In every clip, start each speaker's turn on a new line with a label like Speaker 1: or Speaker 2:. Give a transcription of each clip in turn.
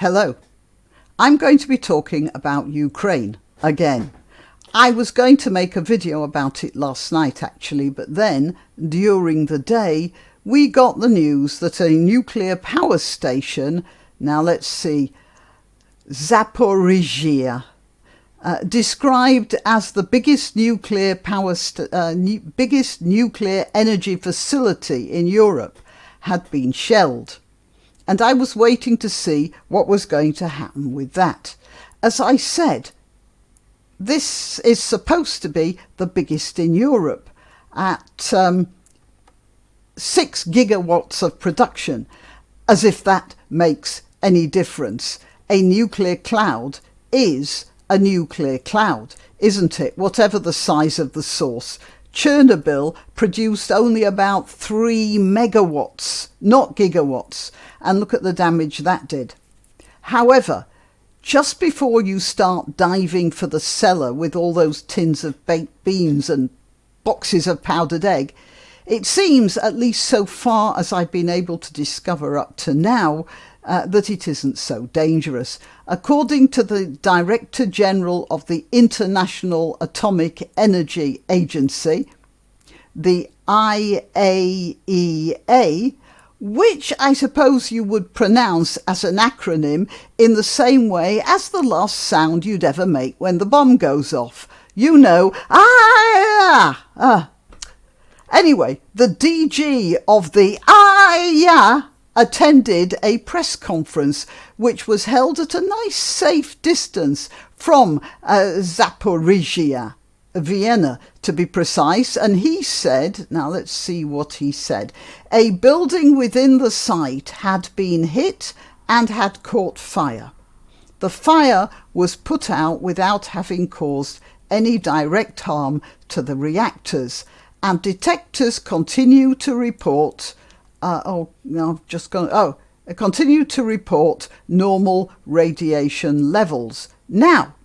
Speaker 1: Hello, I'm going to be talking about Ukraine again. I was going to make a video about it last night actually, but then during the day we got the news that a nuclear power station, now let's see, Zaporizhia, described as the biggest nuclear biggest nuclear energy facility in Europe, had been shelled. And I was waiting to see what was going to happen with that. As I said, this is supposed to be the biggest in Europe at 6 gigawatts of production, as if that makes any difference. A nuclear cloud is a nuclear cloud, isn't it? Whatever the size of the source. Chernobyl produced only about 3 megawatts, not gigawatts, and look at the damage that did. However, just before you start diving for the cellar with all those tins of baked beans and boxes of powdered egg, it seems, at least so far as I've been able to discover up to now, that it isn't so dangerous. According to the Director General of the International Atomic Energy Agency, the IAEA, which I suppose you would pronounce as an acronym in the same way as the last sound you'd ever make when the bomb goes off. You know, Anyway, the DG of the IAEA attended a press conference which was held at a nice safe distance from Zaporizhia, Vienna to be precise, and he said, now let's see what he said, a building within the site had been hit and had caught fire. The fire was put out without having caused any direct harm to the reactors, and detectors continue to report continue to report normal radiation levels. Now,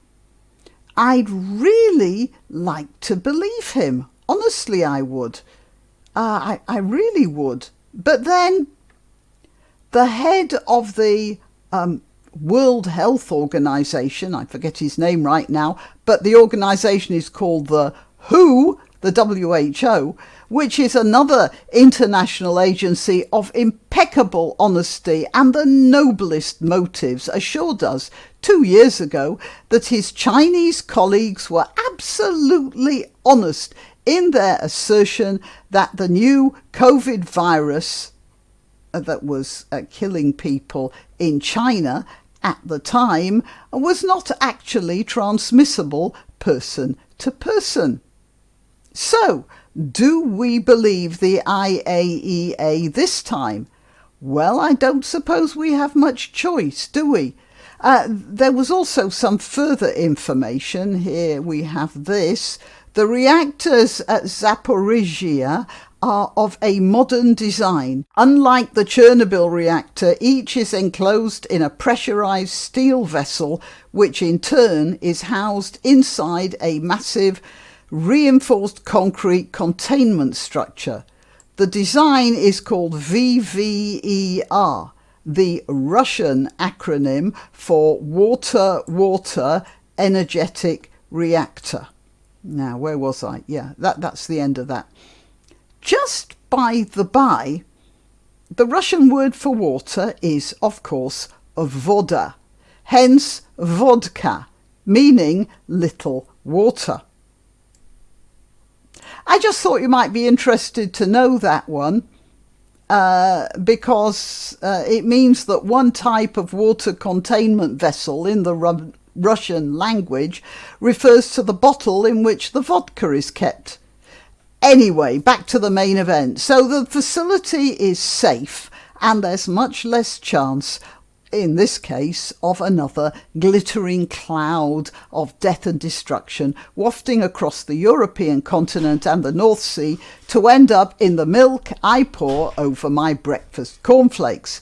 Speaker 1: I'd really like to believe him. Honestly, I would. I really would. But then the head of the World Health Organization, I forget his name right now, but the organization is called the WHO, the WHO, which is another international agency of impeccable honesty and the noblest motives, assured us 2 years ago that his Chinese colleagues were absolutely honest in their assertion that the new COVID virus that was killing people in China at the time was not actually transmissible person to person. So, do we believe the IAEA this time? Well, I don't suppose we have much choice, do we? There was also some further information. Here we have this. The reactors at Zaporizhia are of a modern design. Unlike the Chernobyl reactor, each is enclosed in a pressurized steel vessel, which in turn is housed inside a massive reinforced concrete containment structure. The design is called VVER, the Russian acronym for Water Energetic Reactor. Now, where was I? Yeah, that's the end of that. Just by the by, the Russian word for water is, of course, voda, hence vodka, meaning little water. I just thought you might be interested to know that one, because it means that one type of water containment vessel in the Russian language refers to the bottle in which the vodka is kept. Anyway, back to the main event. So the facility is safe and there's much less chance, in this case, of another glittering cloud of death and destruction wafting across the European continent and the North Sea to end up in the milk I pour over my breakfast cornflakes.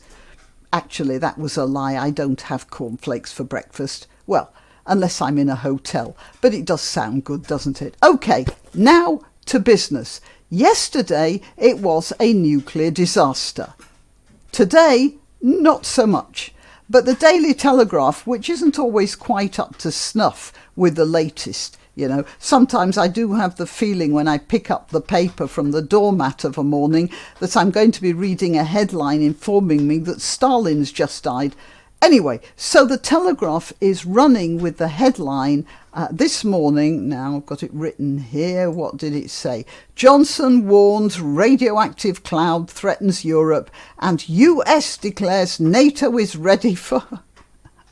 Speaker 1: Actually, that was a lie. I don't have cornflakes for breakfast. Well, unless I'm in a hotel. But it does sound good, doesn't it? Okay, now to business. Yesterday, it was a nuclear disaster. Today, not so much. But the Daily Telegraph, which isn't always quite up to snuff with the latest, you know, sometimes I do have the feeling when I pick up the paper from the doormat of a morning that I'm going to be reading a headline informing me that Stalin's just died. Anyway, so the Telegraph is running with the headline this morning. Now I've got it written here. What did it say? Johnson warns radioactive cloud threatens Europe and US declares NATO is ready for,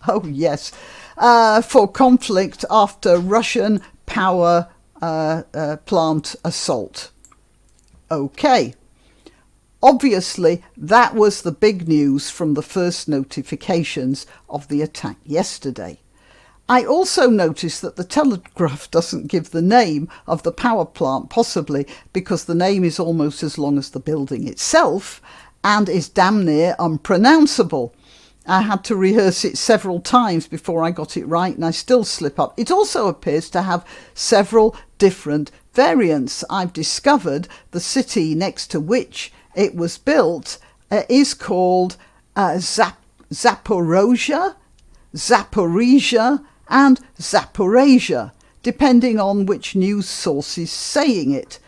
Speaker 1: oh yes, for conflict after Russian power plant assault. Okay. Obviously, that was the big news from the first notifications of the attack yesterday. I also noticed that the Telegraph doesn't give the name of the power plant, possibly because the name is almost as long as the building itself and is damn near unpronounceable. I had to rehearse it several times before I got it right, and I still slip up. It also appears to have several different variants. I've discovered the city next to which it was built is called Zaporozhia, and Zaporizhia, depending on which news source is saying it.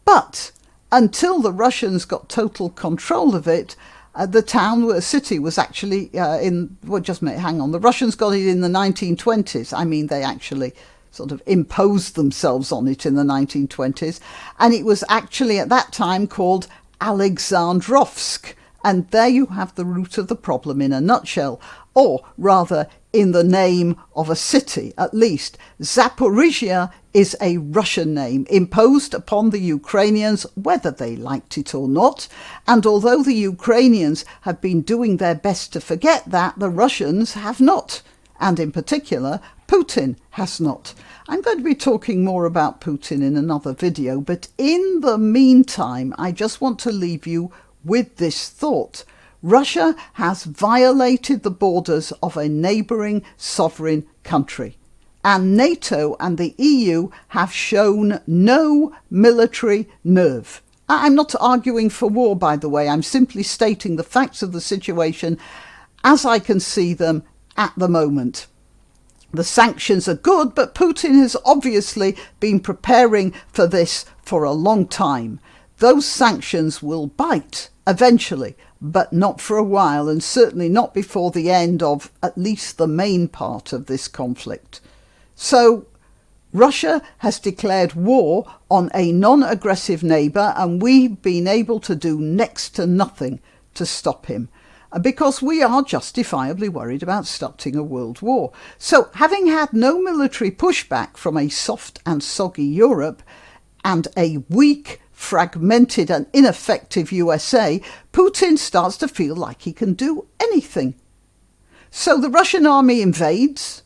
Speaker 1: But until the Russians got total control of it, the city was actually the Russians got it in the 1920s. I mean, they actually sort of imposed themselves on it in the 1920s. And it was actually at that time called Alexandrovsk. And there you have the root of the problem in a nutshell, or rather in the name of a city at least. Zaporizhia is a Russian name imposed upon the Ukrainians whether they liked it or not, and although the Ukrainians have been doing their best to forget that, the Russians have not, and in particular Putin has not. I'm going to be talking more about Putin in another video, but in the meantime I just want to leave you with this thought. Russia has violated the borders of a neighbouring sovereign country, and NATO and the EU have shown no military nerve. I'm not arguing for war, by the way. I'm simply stating the facts of the situation as I can see them at the moment. The sanctions are good, but Putin has obviously been preparing for this for a long time. Those sanctions will bite eventually, but not for a while, and certainly not before the end of at least the main part of this conflict. So Russia has declared war on a non-aggressive neighbour, and we've been able to do next to nothing to stop him, because we are justifiably worried about starting a world war. So having had no military pushback from a soft and soggy Europe and a weak, fragmented and ineffective USA, Putin starts to feel like he can do anything. So the Russian army invades,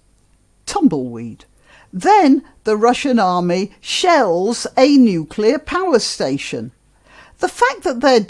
Speaker 1: tumbleweed. Then the Russian army shells a nuclear power station. The fact that they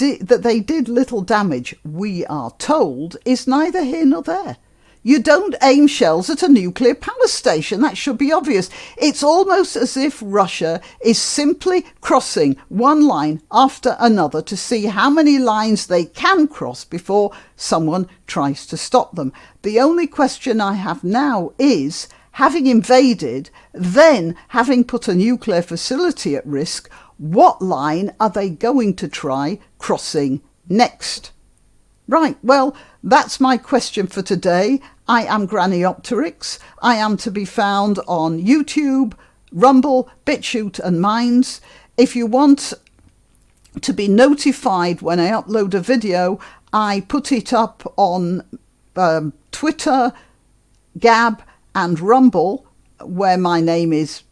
Speaker 1: did little damage, we are told, is neither here nor there. You don't aim shells at a nuclear power station. That should be obvious. It's almost as if Russia is simply crossing one line after another to see how many lines they can cross before someone tries to stop them. The only question I have now is, having invaded, then having put a nuclear facility at risk, what line are they going to try crossing next? Right, well, that's my question for today. I am Graniopteryx. I am to be found on YouTube, Rumble, BitChute and Minds. If you want to be notified when I upload a video, I put it up on Twitter, Gab and Rumble, where my name is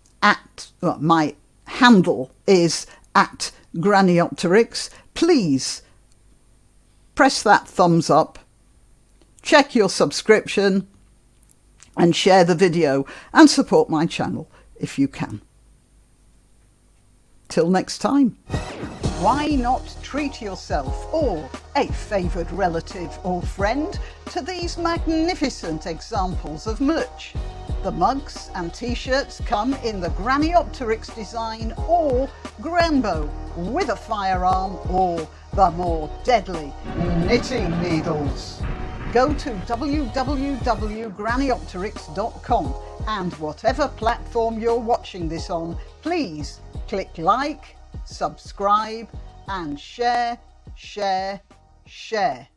Speaker 1: my handle is @Graniopteryx. Please press that thumbs up, check your subscription and share the video and support my channel if you can. Till next time. Why not treat yourself or a favoured relative or friend to these magnificent examples of merch? The mugs and t-shirts come in the Graniopteryx design or Granbo with a firearm or the more deadly knitting needles. Go to www.grannyopterics.com and whatever platform you're watching this on, please click like, subscribe and share, share, share.